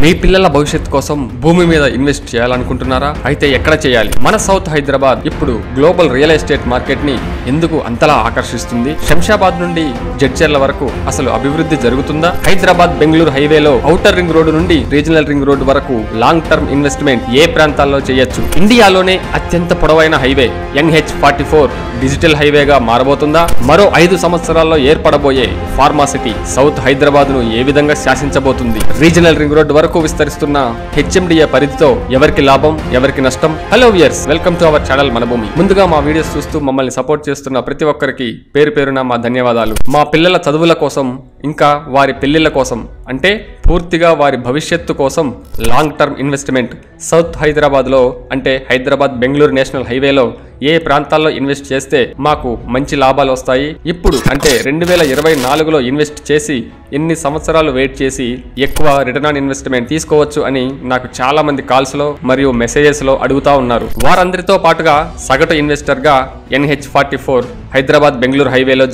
మీ పిల్లల భవిష్యత్తు కోసం భూమి మీద ఇన్వెస్ట్ చేయాలనుకుంటున్నారా? అయితే ఎక్కడ చేయాలి? మన సౌత్ హైదరాబాద్ ఇప్పుడు గ్లోబల్ రియల్ ఎస్టేట్ మార్కెట్ ని ఎందుకు అంతలా ఆకర్షిస్తుంది? శంషాబాద్ నుండి జడ్చర్ల వరకు అసలు అభివృద్ధి జరుగుతుందా? హైదరాబాద్ బెంగళూరు హైవేలో ఔటర్ రింగ్ రోడ్డు నుండి రీజనల్ రింగ్ రోడ్డు వరకు లాంగ్ టర్మ్ ఇన్వెస్ట్మెంట్ ఏ ప్రాంతాల్లో చేయొచ్చు? ఇండియాలోనే అత్యంత పొడవైన హైవే NH44 డిజిటల్ హైవేగా మారబోతుందా? మరో 5 సంవత్సరాల్లో ఏర్పడబోయే ఫార్మా సిటీ సౌత్ హైదరాబాద్ ను ఏ విధంగా శాసించబోతుంది? రీజనల్ రింగ్ రోడ్డు వరకు విస్తరిస్తున్న HMDA పరిధితో ఎవరికి లాభం, ఎవరికి నష్టం? Hello viewers, welcome to our channel మన భూమి. ముందుగా మా వీడియోస్ చూస్తూ మమ్మల్ని సపోర్ట్ చేస్తున్న ప్రతి ఒక్కరికి పేరు పేరున మా ధన్యవాదాలు. మా పిల్లల చదువుల కోసం, ఇంకా వారి పెళ్లిళ్ల కోసం, అంటే పూర్తిగా వారి భవిష్యత్తు కోసం long term investment south Hyderabad లో, అంటే హైదరాబాద్ బెంగళూరు నేషనల్ హైవేలో ఏ ప్రాంతాల్లో ఇన్వెస్ట్ చేస్తే మాకు మంచి లాభాలు వస్తాయి, ఇప్పుడు అంటే 2024లో ఇన్వెస్ట్ చేసి ఎన్ని సంవత్సరాలు వెయిట్ చేసి ఎక్కువ రిటర్న్ ఆన్ ఇన్వెస్ట్మెంట్ తీసుకోవచ్చు అని నాకు చాలా మంది కాల్స్ లో మరియు మెసేజెస్ లో అడుగుతా ఉన్నారు. వారందరితో పాటుగా సగటు ఇన్వెస్టర్ గా NH44 హైదరాబాద్ బెంగళూరు హైవేలో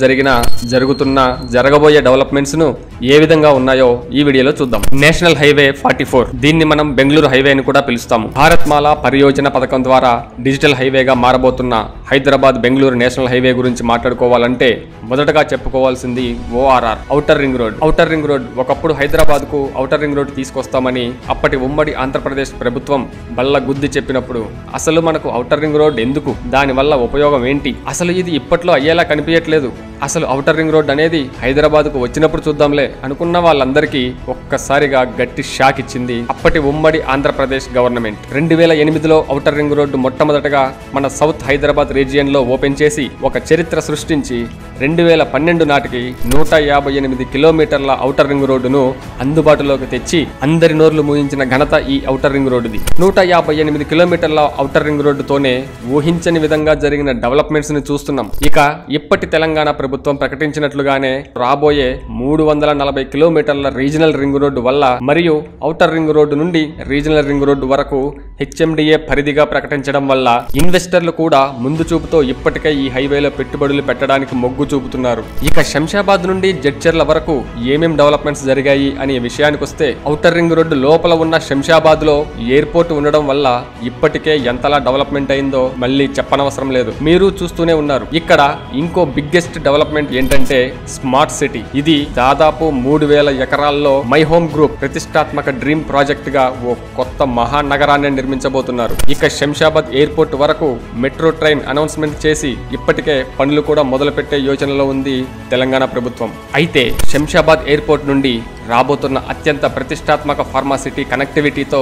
జరగబోయే డెవలప్మెంట్స్ ను ఏ విధంగా ఉన్నాయో ఈ వీడియోలో చూద్దాం. నేషనల్ హైవే 44, దీన్ని మనం బెంగళూరు హైవే అని కూడా పిలుస్తాము. భారత్మాల పరియోజన పథకం ద్వారా డిజిటల్ హైవేగా మారబోతున్న హైదరాబాద్ బెంగళూరు నేషనల్ హైవే గురించి మాట్లాడుకోవాలంటే మొదటగా చెప్పుకోవాల్సింది ORR, outer ring road. Outer ring road ఒకప్పుడు హైదరాబాద్ కు ఔటర్ రింగ్ రోడ్ తీసుకొస్తామని అప్పటి ఉమ్మడి ఆంధ్రప్రదేశ్ ప్రభుత్వం బల్ల గుద్ది చెప్పినప్పుడు అసలు మనకు ఔటర్ రింగ్ రోడ్ ఎందుకు, దాని వల్ల ఉపయోగం ఏంటి, అసలు ఇది ఇప్పట్లో అయ్యేలా కనిపించట్లేదు, అసలు ఔటర్ రింగ్ రోడ్ అనేది హైదరాబాద్ కు వచ్చినప్పుడు చూద్దాంలే అనుకున్న వాళ్ళందరికీ ఒక్కసారిగా గట్టి షాక్ ఇచ్చింది అప్పటి ఉమ్మడి Andhra Pradesh government. 2008లో outer ring road మొట్టమొదటగా మన సౌత్ హైదరాబాద్ రీజియన్ లో ఓపెన్ చేసి ఒక చరిత్ర సృష్టించి 2012 నాటికి 158 కిలోమీటర్ల ఔటర్ రింగ్ రోడ్డును అందుబాటులోకి తెచ్చి అందరి నోర్లు మూయించిన ఘనత ఈ ఔటర్ రింగ్ రోడ్డుది. 158 కిలోమీటర్ల ఔటర్ రింగ్ రోడ్డుతోనే ఊహించని విధంగా జరిగిన డెవలప్మెంట్స్ ని చూస్తున్నాం. ఇక ఇప్పటి తెలంగాణ ప్రభుత్వం ప్రకటించినట్లుగానే రాబోయే 340 కిలోమీటర్ల రీజనల్ రింగ్ రోడ్డు వల్ల మరియు ఔటర్ రింగ్ రోడ్డు నుండి రీజనల్ రింగ్ రోడ్డు వరకు HMDA పరిధిగా ప్రకటించడం వల్ల ఇన్వెస్టర్లు కూడా ముందు చూపుతో ఇప్పటికే ఈ హైవేలో పెట్టుబడులు పెట్టడానికి మొగ్గు చూపుతున్నారు. ఇక శంషాబాద్ నుండి జడ్చర్ల వరకు ఏమేం డెవలప్మెంట్స్ జరిగాయి అనే విషయానికి వస్తే, ఔటర్ రింగ్ రోడ్డు లోపల ఉన్న శంషాబాద్ లో ఎయిర్పోర్ట్ ఉండడం వల్ల ఇప్పటికే ఎంతలా డెవలప్మెంట్ అయిందో మళ్ళీ చెప్పనవసరం లేదు, మీరు చూస్తూనే ఉన్నారు. ఇక్కడ ఇంకో బిగ్గెస్ట్ డెవలప్మెంట్ ఏంటంటే స్మార్ట్ సిటీ. ఇది దాదాపు 3000 ఎకరాల్లో మై హోమ్ గ్రూప్ ప్రతిష్టాత్మక డ్రీమ్ ప్రాజెక్ట్ గా ఓ కొత్త మహానగరాన్ని నిర్మించబోతున్నారు. ఇక శంషాబాద్ ఎయిర్పోర్ట్ వరకు మెట్రో ట్రైన్ అనౌన్స్మెంట్ చేసి ఇప్పటికే పనులు కూడా మొదలుపెట్టే యోచనలో ఉంది తెలంగాణ ప్రభుత్వం. అయితే శంషాబాద్ ఎయిర్పోర్ట్ నుండి రాబోతున్న అత్యంత ప్రతిష్టాత్మక ఫార్మాసిటీ కనెక్టివిటీతో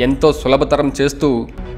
ఎంతో సులభతరం చేస్తూ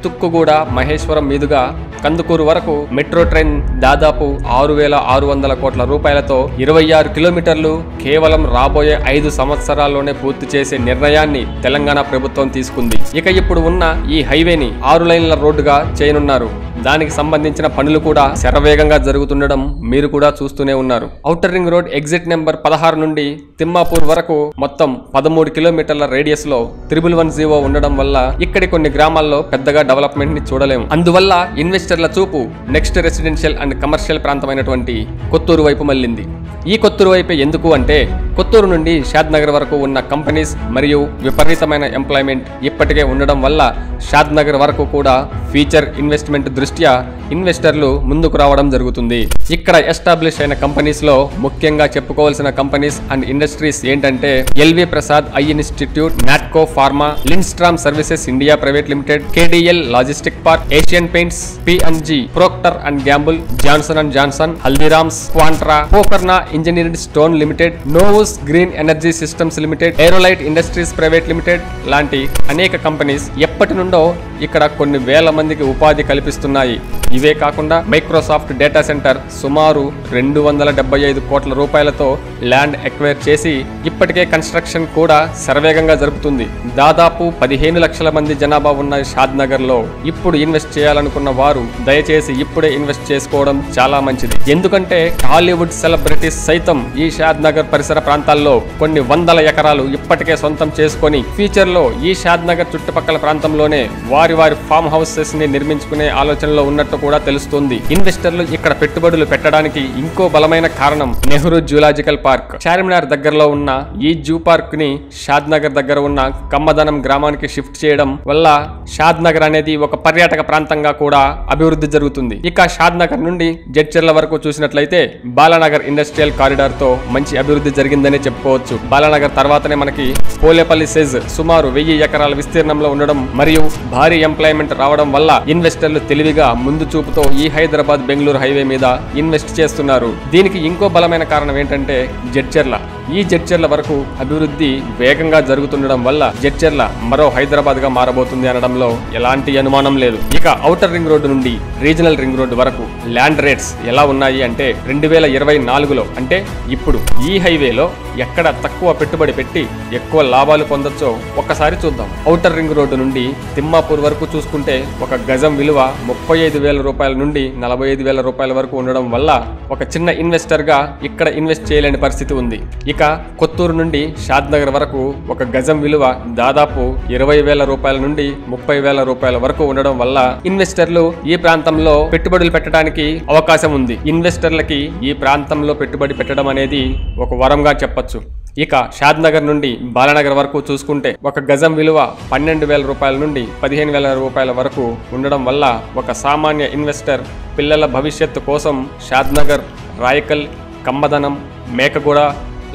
తుక్కుగూడ మహేశ్వరం మీదుగా కందుకూరు వరకు మెట్రో ట్రైన్ దాదాపు 6,600 కోట్ల రూపాయలతో 26 కిలోమీటర్లు కేవలం రాబోయే 5 సంవత్సరాల్లోనే పూర్తి చేసే నిర్ణయాన్ని తెలంగాణ ప్రభుత్వం తీసుకుంది. ఇక ఇప్పుడు ఉన్న ఈ హైవేని 6 లైన్ల రోడ్డుగా చేయనున్నారు. దానికి సంబంధించిన పనులు కూడా శరవేగంగా జరుగుతుండడం మీరు కూడా చూస్తూనే ఉన్నారు. Outer ring road exit number 16 నుండి తిమ్మాపూర్ వరకు మొత్తం 13 కిలోమీటర్ల రేడియస్ లో 1110 ఉండడం వల్ల ఇక్కడి కొన్ని గ్రామాల్లో పెద్దగా డెవలప్మెంట్ ని చూడలేము. అందువల్ల ఇన్వెస్టర్ల చూపు నెక్స్ట్ రెసిడెన్షియల్ అండ్ కమర్షియల్ ప్రాంతమైనటువంటి కొత్తూరు వైపు మళ్ళింది. ఈ కొత్తూరు వైపే ఎందుకు అంటే, కొత్తూరు నుండి షాద్ నగర్ వరకు ఉన్న కంపెనీస్ మరియు విపరీతమైన ఎంప్లాయ్మెంట్ ఇప్పటికే ఉండడం వల్ల షాద్ నగర్ వరకు కూడా ఫ్యూచర్ ఇన్వెస్ట్మెంట్ దృష్ట్యా ఇన్వెస్టర్లు ముందుకు రావడం జరుగుతుంది. ఇక్కడ ఎస్టాబ్లిష్ అయిన కంపెనీస్ లో ముఖ్యంగా చెప్పుకోవాల్సిన కంపెనీస్ అండ్ ఇండస్ట్రీస్ ఏంటంటే LV Prasad eye institute, Natco pharma, Lindstrom services India private limited, KDL logistic park, Asian paints, P&G, Procter and Gamble, Johnson and Johnson, Haldiram's, Quantra, Pokarna engineered stone limited, Novus green energy systems limited, Aerolite industries private limited లాంటి అనేక companies ఎప్పటి నుండో ఇక్కడ కొన్ని వేల మందికి ఉపాధి కల్పిస్తున్నాయి. ఇవే కాకుండా మైక్రోసాఫ్ట్ డేటా సెంటర్ సుమారు 275 కోట్ల రూపాయలతో ల్యాండ్ ఎక్వైర్ చేసి ఇప్పటికే కన్స్ట్రక్షన్ కూడా శరవేగంగా జరుపుతుంది. దాదాపు 15 లక్షల మంది జనాభా ఉన్న షాద్ నగర్ లో ఇప్పుడు ఇన్వెస్ట్ చేయాలనుకున్న వారు దయచేసి ఇప్పుడే ఇన్వెస్ట్ చేసుకోవడం చాలా మంచిది. ఎందుకంటే హాలీవుడ్ సెలబ్రిటీస్ సైతం ఈ షాద్ నగర్ పరిసర ప్రాంతాల్లో కొన్ని వందల ఎకరాలు ఇప్పటికే సొంతం చేసుకొని ఫ్యూచర్ లో ఈ షాద్ నగర్ చుట్టుపక్కల ప్రాంతంలోనే వారి ఫామ్ హౌసెస్ ని నిర్మించుకునే ఆలోచనలో ఉన్నట్టు కూడా తెలుస్తుంది. ఇన్వెస్టర్లు ఇక్కడ పెట్టుబడులు పెట్టడానికి ఇంకో బలమైన కారణం నెహ్రూ జూలాజికల్ పార్క్. చార్మినార్ దగ్గరలో ఉన్న ఈ జూ పార్క్ ని షాద్ నగర్ దగ్గర ఉన్న కమ్మదనం గ్రామానికి షిఫ్ట్ చేయడం వల్ల షాద్ నగర్ అనేది ఒక పర్యాటక ప్రాంతంగా కూడా అభివృద్ధి జరుగుతుంది. ఇక షాద్ నగర్ నుండి జడ్చర్ల వరకు చూసినట్లయితే బాలానగర్ ఇండస్ట్రియల్ కారిడార్ తో మంచి అభివృద్ధి జరిగిందనే చెప్పుకోవచ్చు. బాలానగర్ తర్వాతనే మనకి పోలేపల్లి సెజ్ సుమారు 1000 ఎకరాల విస్తీర్ణంలో ఉండడం మరియు భారీ ఎంప్లాయ్మెంట్ రావడం వల్ల ఇన్వెస్టర్లు తెలివిగా ముందు చూపుతో ఈ హైదరాబాద్ బెంగళూరు హైవే మీద ఇన్వెస్ట్ చేస్తున్నారు. దీనికి ఇంకో బలమైన కారణం ఏంటంటే జడ్చర్ల. ఈ జడ్చర్ల వరకు అభివృద్ధి వేగంగా జరుగుతుండడం వల్ల జడ్చర్ల మరో హైదరాబాద్ గా మారబోతుంది అనడంలో ఎలాంటి అనుమానం లేదు. ఇక ఔటర్ రింగ్ రోడ్డు నుండి రీజనల్ రింగ్ రోడ్డు వరకు ల్యాండ్ రేట్స్ ఎలా ఉన్నాయి అంటే 2024లో అంటే ఇప్పుడు ఈ హైవేలో ఎక్కడ తక్కువ పెట్టుబడి పెట్టి ఎక్కువ లాభాలు పొందొచ్చో ఒక్కసారి చూద్దాం. ఔటర్ రింగ్ రోడ్డు నుండి తిమ్మాపూర్ వరకు చూసుకుంటే ఒక గజం విలువ 35,000 రూపాయల నుండి 45,000 రూపాయల వరకు ఉండడం వల్ల ఒక చిన్న ఇన్వెస్టర్ గా ఇక్కడ ఇన్వెస్ట్ చేయలేని పరిస్థితి ఉంది. ఇక కొత్తూరు నుండి షాద్ నగర్ వరకు ఒక గజం విలువ దాదాపు 20,000 రూపాయల నుండి 30,000 రూపాయల వరకు ఉండడం వల్ల ఇన్వెస్టర్లు ఈ ప్రాంతంలో పెట్టుబడులు పెట్టడానికి అవకాశం ఉంది. ఇన్వెస్టర్లకి ఈ ప్రాంతంలో పెట్టుబడి పెట్టడం అనేది ఒక వరంగా చెప్పచ్చు. ఇక షాద్ నగర్ నుండి బాలానగర్ వరకు చూసుకుంటే ఒక గజం విలువ 12,000 రూపాయల నుండి 15,000 రూపాయల వరకు ఉండడం వల్ల ఒక సామాన్య ఇన్వెస్టర్ పిల్లల భవిష్యత్తు కోసం షాద్ నగర్, రాయకల్, కమ్మదనం, మేకగూడ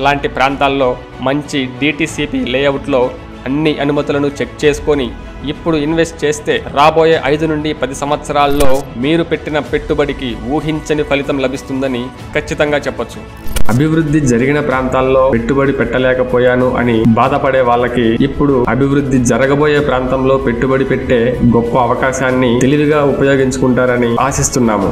లాంటి ప్రాంతాల్లో మంచి DTCP లేఅవుట్లో అన్ని అనుమతులను చెక్ చేసుకొని ఇప్పుడు ఇన్వెస్ట్ చేస్తే రాబోయే 5 నుండి 10 సంవత్సరాల్లో మీరు పెట్టిన పెట్టుబడికి ఊహించని ఫలితం లభిస్తుందని ఖచ్చితంగా చెప్పొచ్చు. అభివృద్ధి జరిగిన ప్రాంతాల్లో పెట్టుబడి పెట్టలేకపోయాను అని బాధపడే వాళ్ళకి ఇప్పుడు అభివృద్ధి జరగబోయే ప్రాంతంలో పెట్టుబడి పెట్టే గొప్ప అవకాశాన్ని తెలివిగా ఉపయోగించుకుంటారని ఆశిస్తున్నాము.